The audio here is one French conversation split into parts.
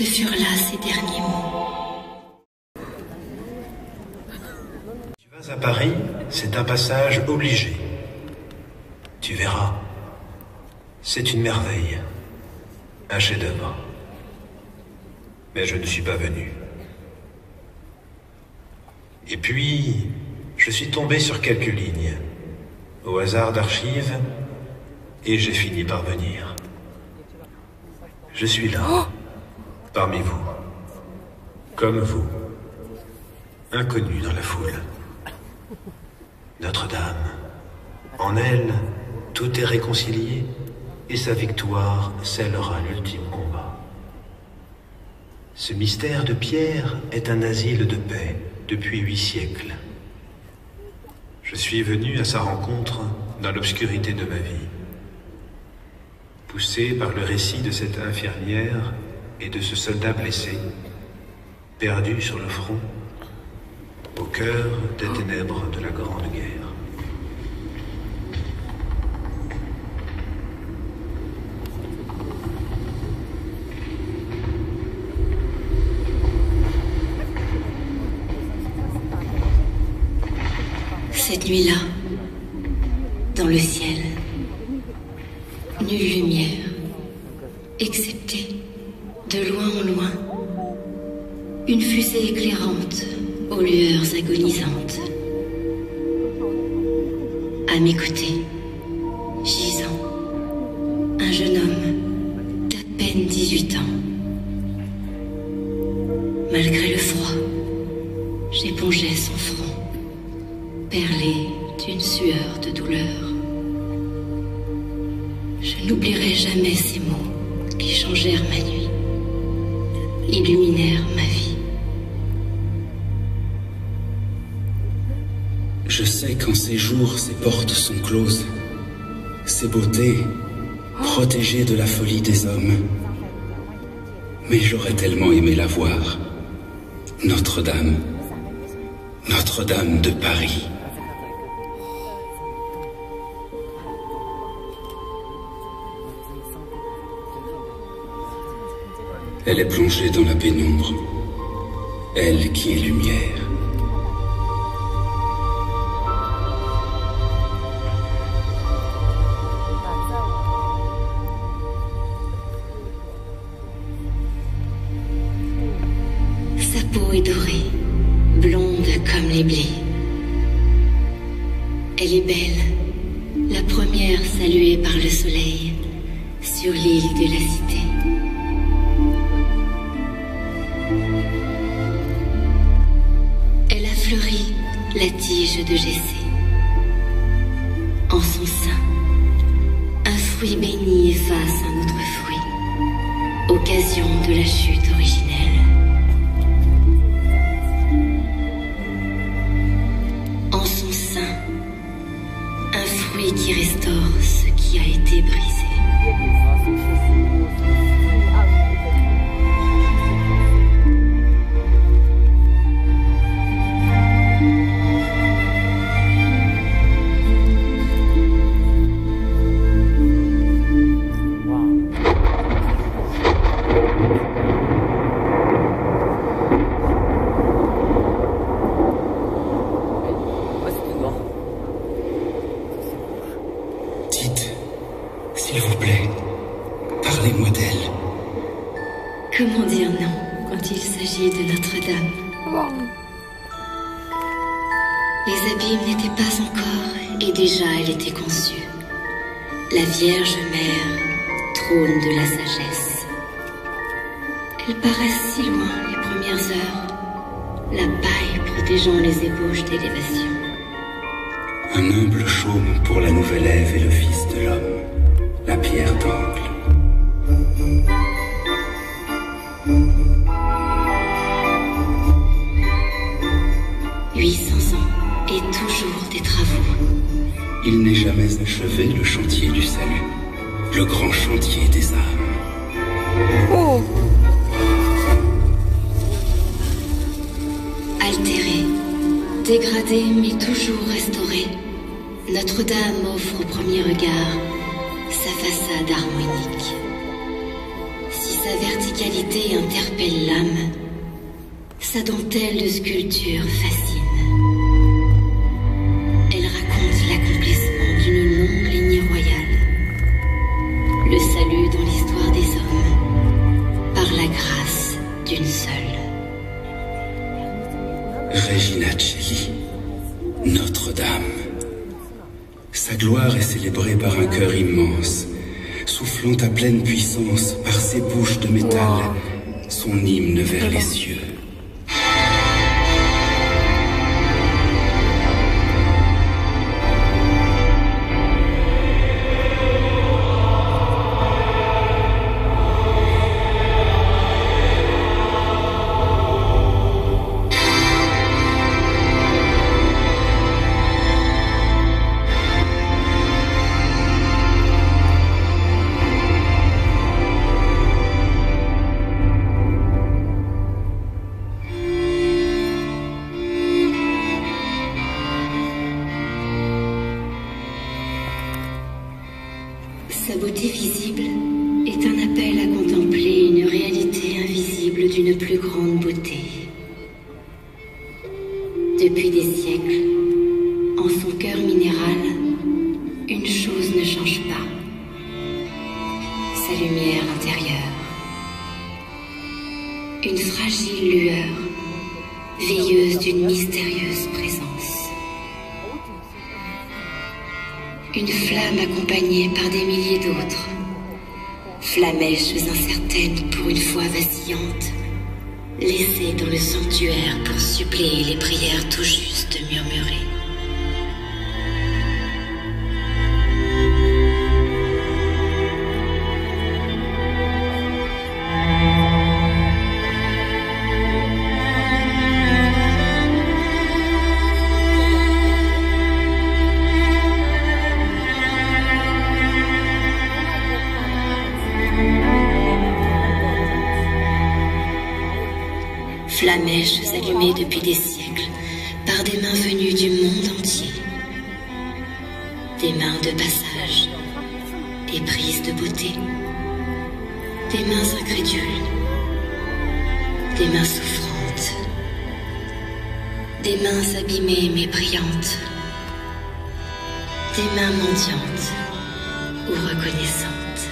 Ce furent là ses derniers mots. Tu vas à Paris, c'est un passage obligé. Tu verras. C'est une merveille. Un chef-d'œuvre. Mais je ne suis pas venu. Et puis, je suis tombé sur quelques lignes, au hasard d'archives, et j'ai fini par venir. Je suis là, parmi vous, comme vous, inconnu dans la foule. Notre-Dame, en elle, tout est réconcilié, et sa victoire scellera l'ultime combat. Ce mystère de pierre est un asile de paix depuis 8 siècles. Je suis venu à sa rencontre dans l'obscurité de ma vie, poussé par le récit de cette infirmière et de ce soldat blessé, perdu sur le front, au cœur des ténèbres de la Grande Guerre. Cette nuit-là, dans le ciel, nulle lumière, excepté, de loin en loin, une fusée éclairante aux lueurs agonisantes. À mes côtés, gisant, un jeune homme d'à peine 18 ans. Malgré le froid, j'épongeais son front, perlé d'une sueur de douleur. Je n'oublierai jamais ces mots qui changèrent ma nuit, illuminèrent ma vie. Je sais qu'en ces jours, ces portes sont closes, ces beautés protégées de la folie des hommes. Mais j'aurais tellement aimé la voir, Notre-Dame, Notre-Dame de Paris. Elle est plongée dans la pénombre, elle qui est lumière. Sa peau est dorée, blonde comme les blés. Elle est belle, la première saluée par le soleil sur l'île de la Cité. Elle a fleuri la tige de Jessé. En son sein, un fruit béni efface un autre fruit, occasion de la chute originelle. En son sein, un fruit qui restaure ce qui a été brisé. S'il vous plaît, parlez-moi d'elle. Comment dire non quand il s'agit de Notre-Dame? Les abîmes n'étaient pas encore, et déjà elle était conçue. La Vierge Mère, trône de la sagesse. Elle paraît si loin les premières heures, la paille protégeant les ébauches d'élévation. Un humble chaume pour la nouvelle Ève et le Fils de l'homme, la pierre d'angle. « 800 ans et toujours des travaux. Il n'est jamais achevé le chantier du salut, le grand chantier des âmes. Oh. Altérée, dégradée mais toujours restaurée, Notre-Dame offre au premier regard sa façade harmonique. Si Sa verticalité interpelle l'âme. Sa dentelle de sculpture fascine. Elle raconte l'accomplissement d'une longue lignée royale. Le salut dans l'histoire des hommes, par la grâce d'une seule. Regina Coeli, Notre-Dame. Sa gloire est célébrée par un cœur immense, soufflant à pleine puissance par ses bouches de métal, son hymne vers les cieux. Sa beauté visible est un appel à contempler une réalité invisible d'une plus grande beauté. Depuis des siècles, en son cœur minéral, une chose ne change pas. Sa lumière intérieure. Une fragile lueur, veilleuse d'une mystérieuse présence. Une flamme accompagnée par des milliers d'autres. Flamèches incertaines pour une foi vacillante, laissées dans le sanctuaire pour suppléer les prières tout juste murmurées. Flamèches allumées depuis des siècles par des mains venues du monde entier. Des mains de passage, éprises de beauté, des mains incrédules, des mains souffrantes, des mains abîmées mais brillantes, des mains mendiantes ou reconnaissantes.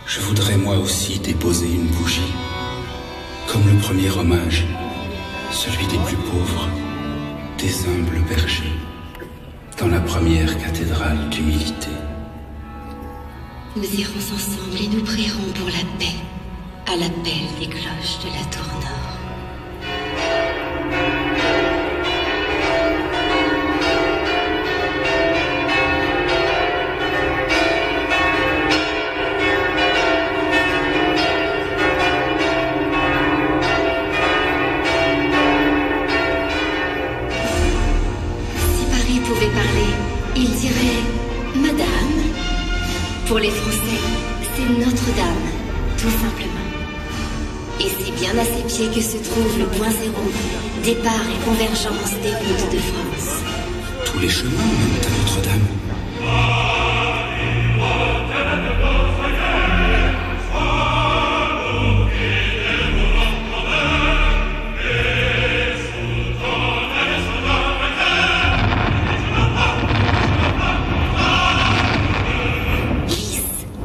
Je voudrais moi aussi déposer une bougie. Comme le premier hommage, celui des plus pauvres, des humbles bergers, dans la première cathédrale d'humilité. Nous irons ensemble et nous prierons pour la paix, à l'appel des cloches de la tour nord. Il dirait « Madame ». Pour les Français, c'est Notre-Dame, tout simplement. Et c'est bien à ses pieds que se trouve le point zéro, départ et convergence des routes de France. Tous les chemins mènent à Notre-Dame.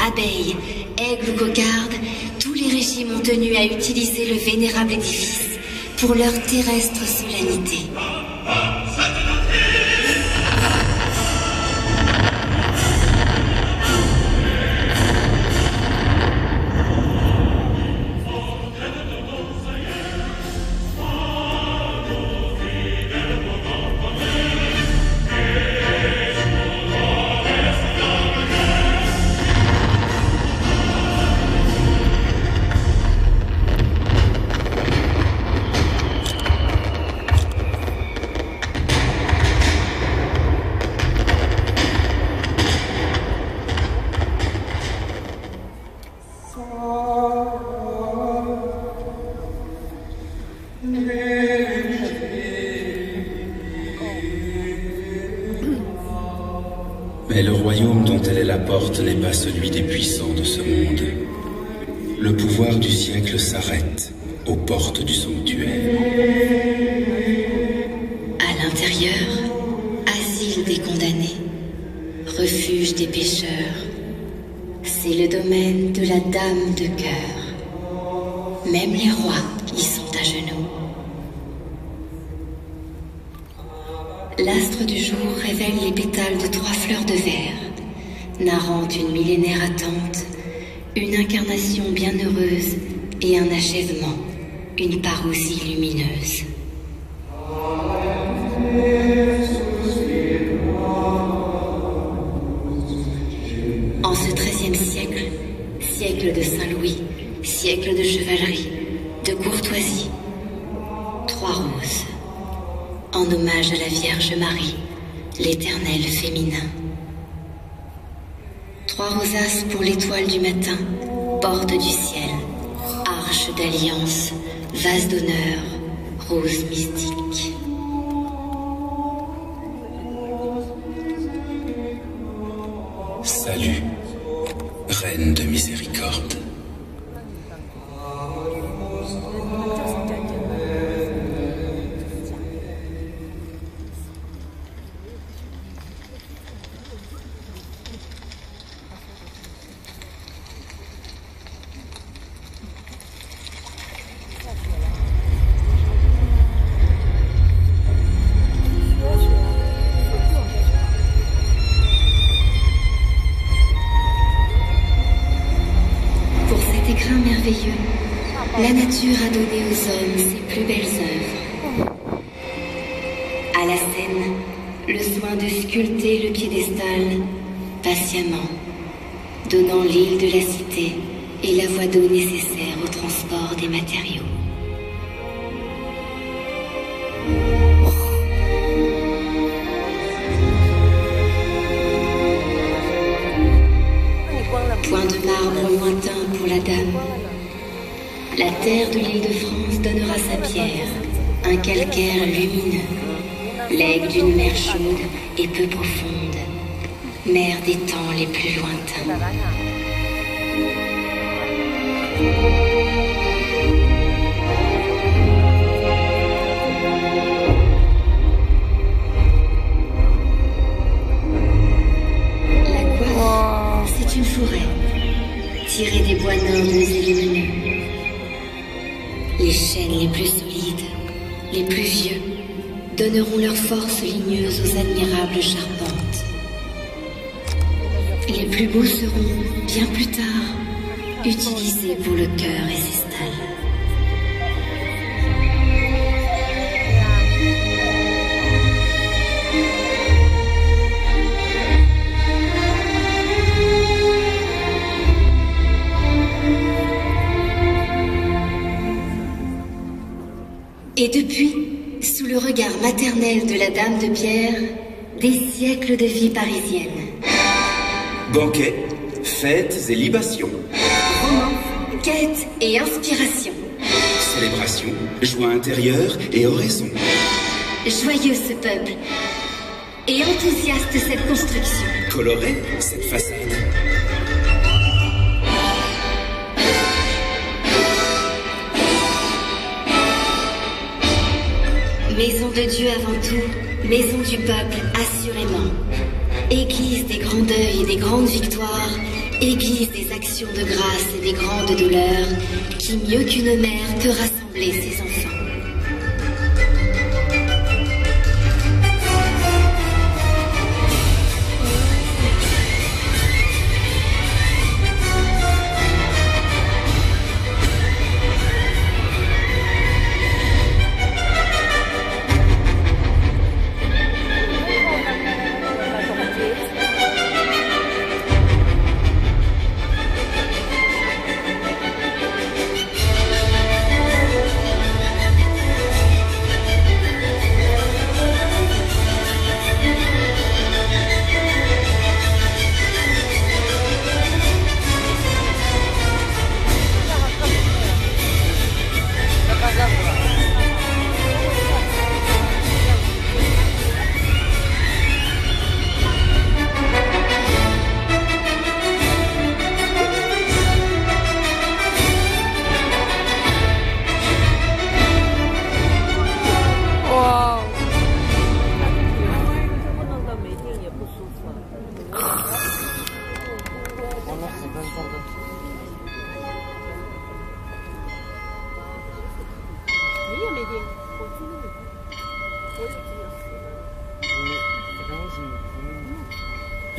Abeilles, aigles ou cocardes, tous les régimes ont tenu à utiliser le vénérable édifice pour leur terrestre solennité. Mais le royaume dont elle est la porte n'est pas celui des puissants de ce monde. le pouvoir du siècle s'arrête aux portes du sanctuaire. À l'intérieur, asile des condamnés, refuge des pécheurs, c'est le domaine de la Dame de Cœur. Même les rois y sont à genoux. L'astre du jour révèle les pétales de 3 fleurs de verre, narrant une millénaire attente, une incarnation bienheureuse et un achèvement, une parousie lumineuse. En ce XIIIe siècle, siècle de Saint-Louis, siècle de chevalerie, de courtoisie, 3 roses, en hommage à la Vierge Marie, l'éternel féminin. 3 rosaces pour l'étoile du matin, porte du ciel, arche d'alliance, vase d'honneur, rose mystique. Salut, Reine de miséricorde. La nature a donné aux hommes ses plus belles œuvres. À la scène, le soin de sculpter le piédestal patiemment, donnant l'île de la cité et la voie d'eau nécessaire au transport des matériaux. Point de marbre lointain pour la dame. La terre de l'île de France donnera sa pierre, un calcaire lumineux, legs d'une mer chaude et peu profonde, mer des temps les plus lointains. La coiffe, c'est une forêt, tirée des bois nobles et lumineux. Les chênes les plus solides, les plus vieux, donneront leur force ligneuse aux admirables charpentes. Les plus beaux seront, bien plus tard, utilisés pour le cœur et ses stalles. Et depuis, sous le regard maternel de la Dame de Pierre, des siècles de vie parisienne. Banquets, fêtes et libations. Romans, quêtes et inspiration. Célébrations, joie intérieure et oraison. Joyeux ce peuple, et enthousiaste cette construction. Colorée, cette façade. Maison de Dieu avant tout, maison du peuple assurément. Église des grands deuils et des grandes victoires, église des actions de grâce et des grandes douleurs, qui mieux qu'une mère peut rassembler ses enfants.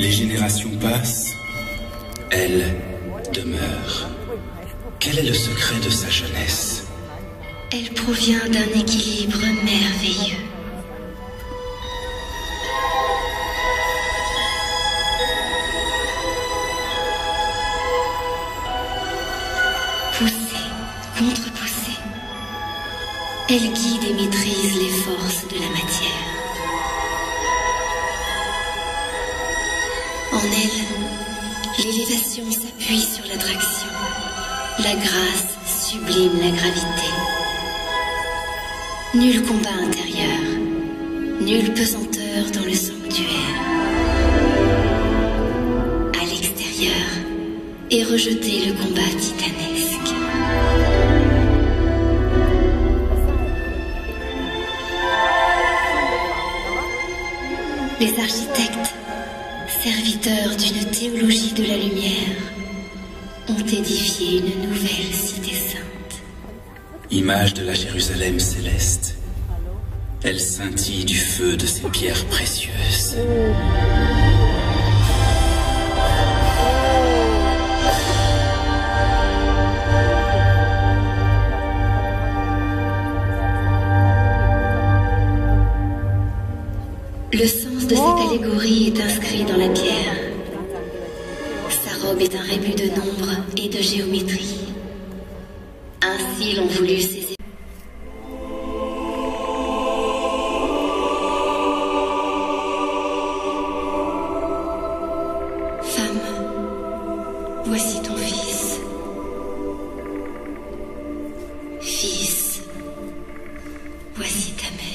Les générations passent, elle demeure. Quel est le secret de sa jeunesse? Elle provient d'un équilibre merveilleux. Poussée, contre-poussée, elle guide et maîtrise les forces de la matière. En elle, l'élévation s'appuie sur l'attraction. La grâce sublime la gravité. Nul combat intérieur, nulle pesanteur dans le sanctuaire. À l'extérieur est rejeté le combat titanesque. Les architectes, serviteurs d'une théologie de la lumière, ont édifié une nouvelle cité sainte. Image de la Jérusalem céleste, elle scintille du feu de ces pierres précieuses. Le sens de cette allégorie est inscrit dans la pierre. Sa robe est un rébus de nombre et de géométrie. Ainsi l'ont voulu ses Femme, voici ton fils. Fils, voici ta mère.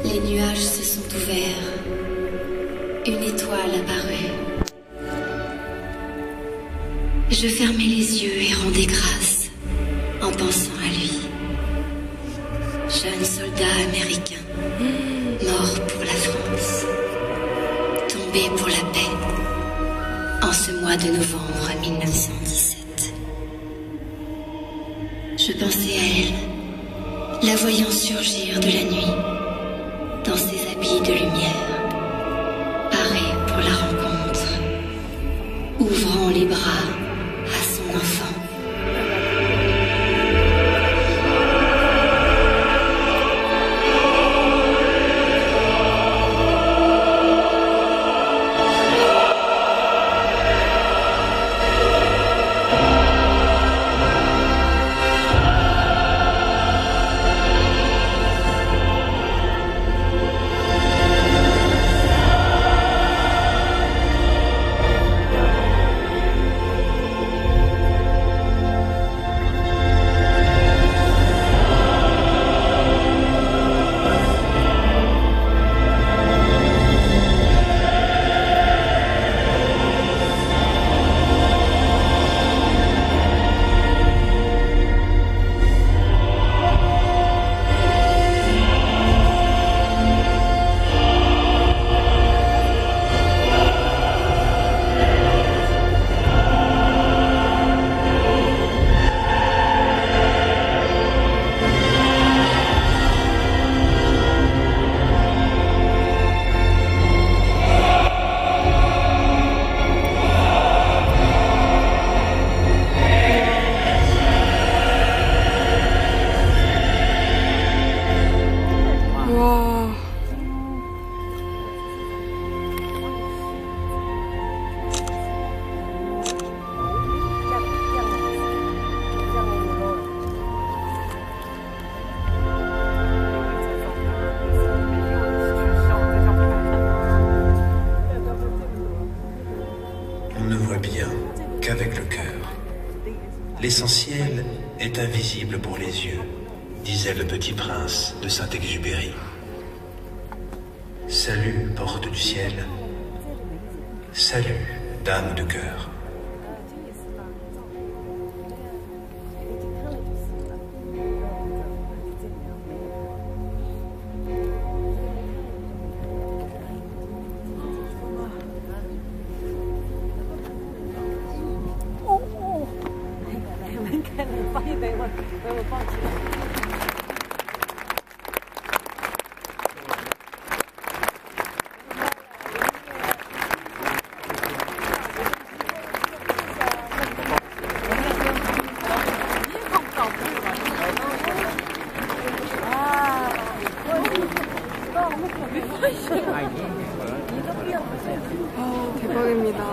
Les nuages se sont ouverts. Une étoile apparut. Je fermais les yeux et rendais grâce en pensant à lui. Jeune soldat américain, mort pour la France, tombé pour la paix en ce mois de novembre 1917. Je pensais à elle, la voyant surgir de la nuit dans ses habits de lumière, parée pour la rencontre, ouvrant les bras à son enfant. qu'avec le cœur. L'essentiel est invisible pour les yeux, disait le petit prince de Saint-Exupéry. Salut, porte du ciel. Salut, dame de cœur. 대박입니다.